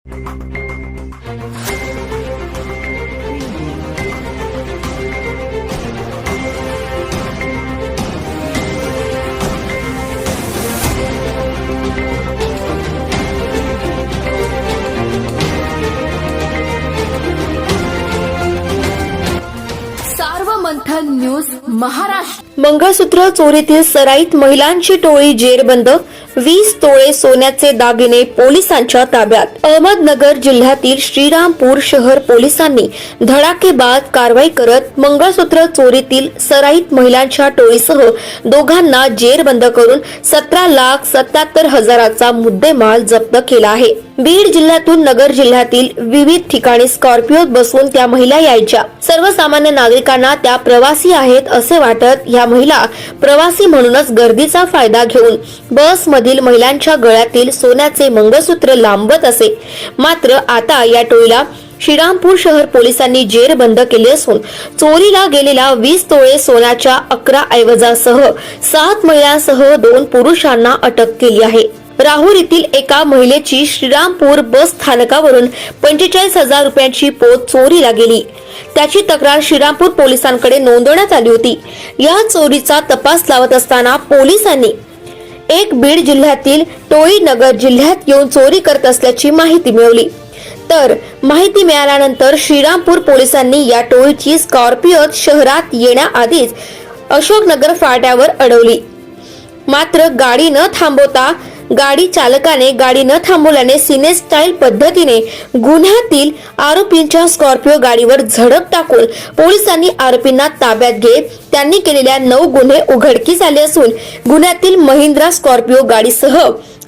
मंथन news Maharashtra. मंगळसूत्र चोरीतील सराईत महिलांची टोळी जेरबंद, 20 तोळे सोन्याचे दागिने पोलिसांच्या ताब्यात। अहमदनगर जिल्ह्यातील श्रीरामपूर शहर पोलिसांनी धडाकेबाज कारवाई करत मंगळसूत्र चोरीतील सराईत महिलांच्या टोळीसह दोघांना जेरबंद करून 17,77,000चा मुद्देमाल जप्त केला आहे। बीड जिल्ह्यातून नगर जिल्ह्यातील विविध ठिकाणी स्कॉर्पिओत बसून त्या महिला यायच्या। सर्वसामान्य नागरिकांना त्या प्रवासी आहेत असे वाटत या महिला प्रवासी म्हणूनच गर्दीचा फायदा घेऊन बस मधील महिलांच्या गळ्यातील सोन्याचे मंगळसूत्र लांबत असे। मात्र आता या टोळीला श्रीरामपूर शहर पोलिसांनी जेरबंद केले असून चोरीला गेलेल्या 20 तोळे सोन्याच्या 11 ऐवजासह 7 महिलांसह 2 पुरुषांना अटक केली आहे। राहुर येथील एका महिलेची श्रीरामपूर बस स्थानकावरून 45,000 रुपयांची पोत चोरीला गेली। त्याची तक्रार श्रीरामपूर पोलिसांकडे नोंदवण्यात आली होती। या चोरीचा तपास लावत असताना पोलिसांनी एक बीड जिल्ह्यातील टोळी नगर जिल्ह्यात येऊन चोरी करत असल्याची माहिती मिळवली। तर माहिती मिळाल्यानंतर श्रीरामपूर पोलिसांनी या टोळीची स्कॉर्पिओ शहरात येण्याआधीच अशोकनगर फाट्यावर अडवली। मात्र गाडी चालकाने गाडी न थांबवल्याने सिने स्टाईल पद्धतीने गुन्ह्यातील आरोपींच्या स्कॉर्पिओ गाडीवर झडप टाकून पोलिसांनी आरोपींना ताब्यात घेत त्यांनी केलेल्या 9 गुन्हे उघडकीस आले असून गुन्ह्यातील महिंद्रा स्कॉर्पिओ गाडीसह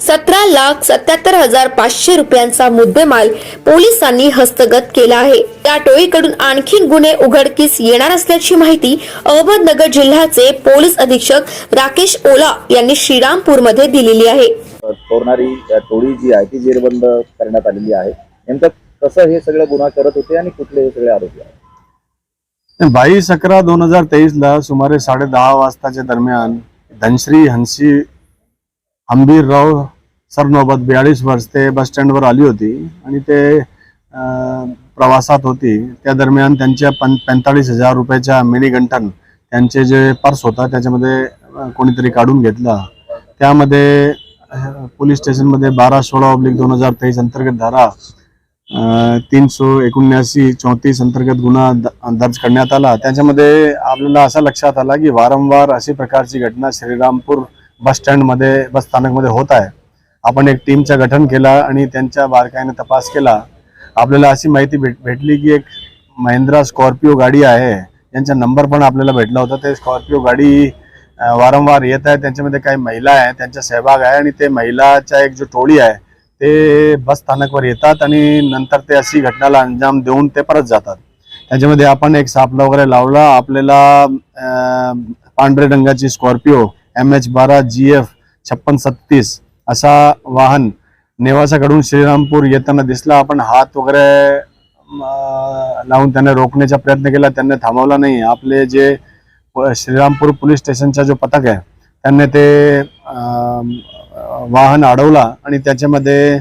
17,77,500 रुपयांचा मुद्देमाल पोलिसांनी हस्तगत केला आहे। या टोळीकडून आणखी गुन्हे उघडकीस येणार असल्याची माहिती अहमदनगर जिल्ह्याचे पोलीस अधीक्षक राकेश ओला यांनी श्रीरामपूरमध्ये दिलेली आहे। चोरणारी टोळी जी आहे ती जेरबंद करण्यात आलेली आहे। नेमकं कसं हे सगळे गुन्हा करत होते आणि कुठले हे सगळे आरोपी आहेत? 22/11/2023 ला सुमारे 10:30 वाजताच्या दरम्यान धनश्री हंसी हंबीरराव सरनोबत 42 वर्ष ते बस स्टँडवर आली होती आणि ते प्रवासात होती। त्या दरम्यान त्यांच्या 45,000 रुपयाच्या मिनी गंठन त्यांचे जे पर्स होता त्याच्यामध्ये कोणीतरी काढून घेतला। त्यामध्ये पोलीस स्टेशनमध्ये 12/16/2023 अंतर्गत धारा 379-34 अंतर्गत गुन्हा दर्ज करण्यात आला। त्याच्यामध्ये आपल्याला असं लक्षात आला की वारंवार अशी प्रकारची घटना श्रीरामपूर बस स्थानकमध्ये होत आहे। आपण एक टीमचं गठन केला आणि त्यांच्या बारकाईने तपास केला। आपल्याला अशी माहिती भेटली की एक महिंद्रा स्कॉर्पिओ गाडी आहे, यांचा नंबर पण आपल्याला भेटला होता। ते स्कॉर्पिओ गाडी वारंवार येत आहे, त्यांच्यामध्ये काही महिला आहे, त्यांचा सहभाग आहे आणि ते महिलाचा एक जो टोळी आहे ते बस स्थानकवर येतात आणि नंतर ते अशी घटनाला अंजाम देऊन ते परत जातात। त्याच्यामध्ये आपण एक सापळा वगैरे लावला। आपल्याला पांढरे रंगाची स्कॉर्पिओ MH12 GF 5637 असा वाहन नेवासाकडून श्रीरामपूर येताना दिसला। आपण हात वगैरे लावून त्यांना रोखण्याचा प्रयत्न केला, त्यांनी थांबवला नाही। आपले जे श्रीरामपूर पोलीस स्टेशनचा जो पथक आहे त्यांनी ते वाहन अडवला आणि त्याच्यामध्ये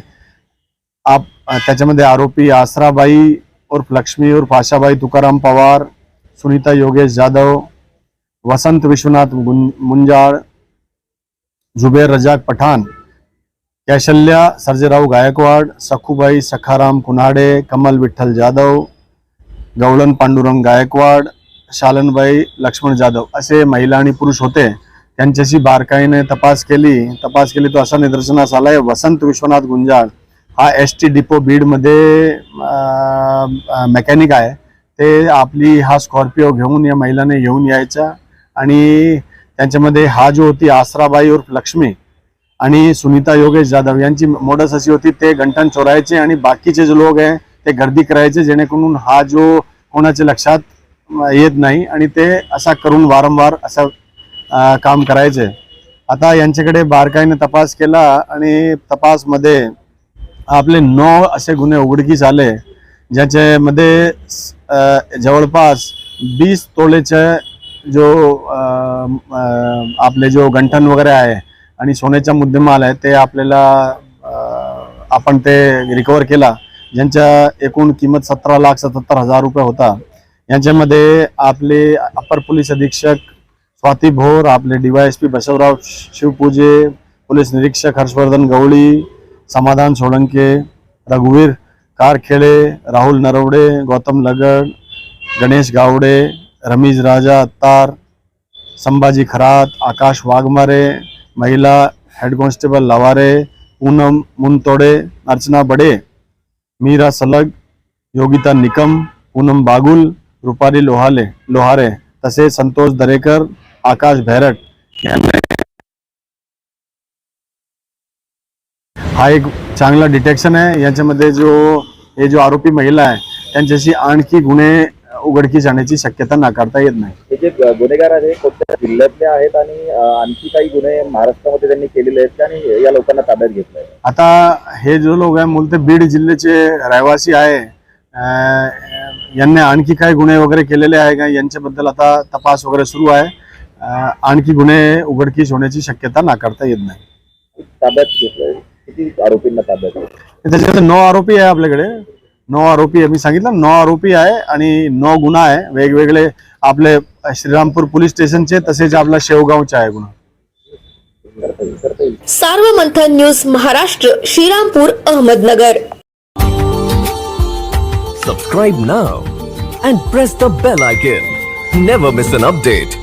आरोपी आसराबाई उर्फ लक्ष्मी उर्फ आशाबाई तुकाराम पवार, सुनीता योगेश जाधव, वसंत विश्वनाथ मुंजाळ, जुबेर रजाक पठाण, कैशल्या सर्जेराव गायकवाड, सखुबाई सखाराम कुन्हाडे, कमल विठ्ठल जाधव, गवळण पांडुरंग गायकवाड, शालनबाई लक्ष्मण जाधव असे महिला आणि पुरुष होते। त्यांच्याशी बारकाईने तपास केली तो असा निदर्शनास आलाय वसंत विश्वनाथ गुंजाळ हा ST डिपो बीड मध्ये मेकॅनिक आहे। ते आपली हा स्कॉर्पिओ घेऊन या महिलाने घेऊन यायचा आणि त्यांच्यामध्ये हा जो होती आसराबाई उर्फ लक्ष्मी आणि सुनीता योगेश जाधव यांची मोडस अशी होती, ते गंठन चोरायचे आणि बाकीचे जे लोक आहे ते गर्दी करायचे जेणेकरून हा जो कोणाच्या लक्षात येत नाही आणि ते असा करून वारंवार असं काम करायचे। आता यांच्याकडे बारकाईने तपास केला आणि तपासमध्ये आपले 9 असे गुन्हे उघडकीस आले, ज्याच्यामध्ये जवळपास 20 तोळेचे आपले जो गंठन वगैरे आहे आणि सोन्याचा मुद्देमाल आहे ते आपल्याला आपण ते रिकवर केला, ज्यांच्या एकूण किंमत 17,77,000 रुपये होता. यांच्यामध्ये आपले अपर पोलीस अधीक्षक स्वाती भोर, आपले DYSP बसवराव शिवपूजे, पोलीस निरीक्षक हर्षवर्धन गवळी, समाधान सोळंके, रघुवीर कारखेडे, राहुल नरवडे, गौतम लगड, गणेश गावडे, रमीज राजा अत्तार, संभाजी खरात, आकाश वाघमारे, महिला हेड कॉन्स्टेबल लवारे, पूनम मुनतोडे, अर्चना बडे, मीरा सलग, योगिता निकम, पूनम बागुल, रुपाली लोहारे तसेच संतोष दरेकर, आकाश भैरट यांनी हा एक चांगला डिटेक्शन आहे. याच्यामध्ये हे जो आरोपी महिला आहे त्यांच्याशी आणखी गुन्हे उघडकीस आणण्याची शक्यता नाकारता येत नाही. हे जे गुन्हेगार आहेत कोणत्या जिल्ह्यातले आहेत आणि आणखी काही गुन्हे महाराष्ट्रामध्ये त्यांनी केलेले आहेत आणि या लोकांना ताब्यात घेतलंय? आता हे जो लोक आहे मूलतः बीड जिल्ह्याचे रहिवासी आहे, यांनी आणखी काही गुन्हे वगैरे केलेले आहे का यांच्याबद्दल आता तपास वगैरे सुरू आहे. आणखी गुन्हे उघडकीस होण्याची शक्यता नाकारता येत नाही. ताब्यात घेतलंय? किती आरोपींना ताब्यात घेतलंय? त्याच्यात 9 आरोपी आहे आपल्याकडे. 9 आरोपी आहे, मी सांगितलं 9 आरोपी आहे आणि 9 गुन्हा आहे वेगवेगळे. आपले श्रीरामपूर पोलीस स्टेशनचे तसेच आपला शेवगावचे आहे गुन्हा. Sarvamanthan news Maharashtra, Shrirampur, Ahmednagar. Subscribe now and press the bell icon. Never miss an update.